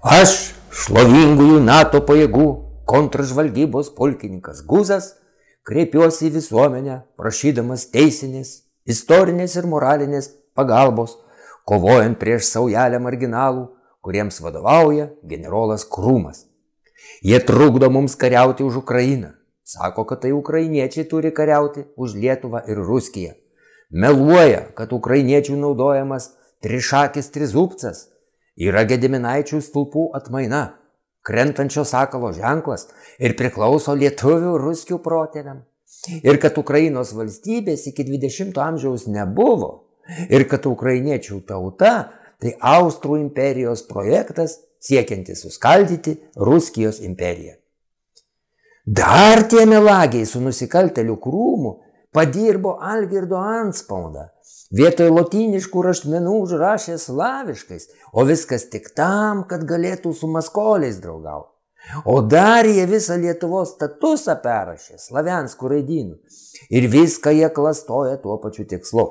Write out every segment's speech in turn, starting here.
Aš, šlovingųjų NATO pajėgų kontržvalgybos pulkininkas Guzas, kreipiuosi į visuomenę, prašydamas teisinės, istorinės ir moralinės pagalbos, kovojant prieš saujelę marginalų, kuriems vadovauja generolas Krūmas. Jie trukdo mums kariauti už Ukrainą. Sako, kad tai ukrainiečiai turi kariauti už Lietuvą ir Ruskiją. Meluoja, kad ukrainiečių naudojamas trišakis trizubcas yra Gediminaičių stulpų atmaina, krentančio sakalo ženklas ir priklauso lietuvių ruskių protėviam. Ir kad Ukrainos valstybės iki 20 amžiaus nebuvo. Ir kad ukrainiečių tauta tai Austrų imperijos projektas siekiantis suskaldyti Ruskijos imperiją. Dar tie melagiai su nusikaltelių Krūmu padirbo Algirdo antspaudą. Vietoj lotyniškų raštmenų užrašė slaviškais, o viskas tik tam, kad galėtų su maskoliais draugauti. O dar jie visą Lietuvos statusą perrašė slavianskų raidynų. Ir viską jie klastoja tuo pačiu tikslu.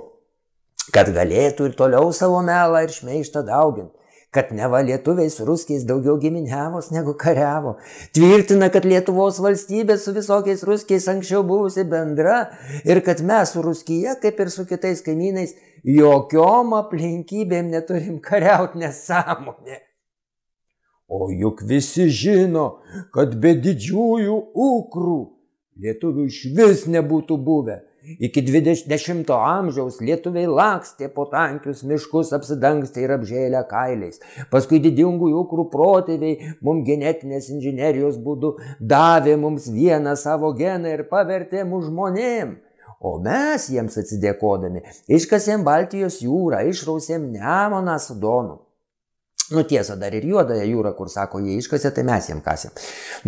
Kad galėtų ir toliau savo melą ir šmeištą dauginti. Kad neva lietuviai su ruskiais daugiau giminiavos negu kariavo. Tvirtina, kad Lietuvos valstybė su visokiais ruskiais anksčiau buvusi bendra ir kad mes su Ruskija, kaip ir su kitais kaimynais, jokiom aplinkybėm neturim kariauti, nesąmonė. O juk visi žino, kad be didžiųjų ukrų lietuvių išvis nebūtų buvę. Iki 20 amžiaus lietuviai lakstė po tankius miškus apsidangstę ir apžėlę kailiais. Paskui didingųjų ukrų protėviai mums genetinės inžinerijos būdu davė mums vieną savo geną ir pavertė mus žmonėm. O mes jiems atsidėkodami iškasėm Baltijos jūrą, išrausėm Nemuną su Donu. Tiesa, dar ir Juodąją jūrą, kur sako, jie iškasė, tai mes jiem kasėm.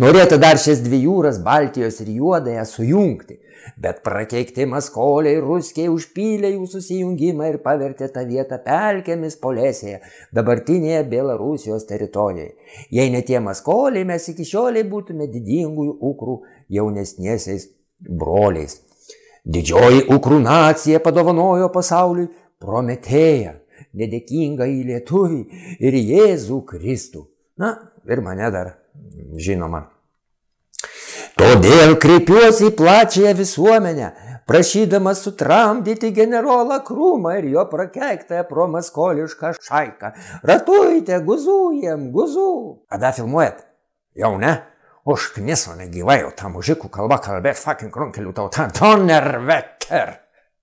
Norėtų dar šias dvi jūras, Baltijos ir Juodąją, sujungti. Bet prakeikti maskoliai ir ruskiai užpylė jų susijungimą ir pavertė tą vietą pelkėmis Polesėje, dabartinėje Belarusijos teritorijoje. Jei ne tie maskoliai, mes iki šioliai būtume didingųjų ukrų jaunesniesiais broliais. Didžioji ukrų nacija padovanojo pasauliui Prometėją, nedėkingą į lietuvį ir Jėzų Kristų. Ir mane dar žinoma. Todėl kreipiuosi į plačiąją visuomenę, prašydamas sutramdyti generolą Krūmą ir jo prakeiktąją promaskolišką šaiką. Ratujte, guzujam, guzu. Kada filmuojat? Jau ne? Užkniso negyvai, jau tą mužikų kalbą kalbėt fucking runkelių tautą. Donnerwetter.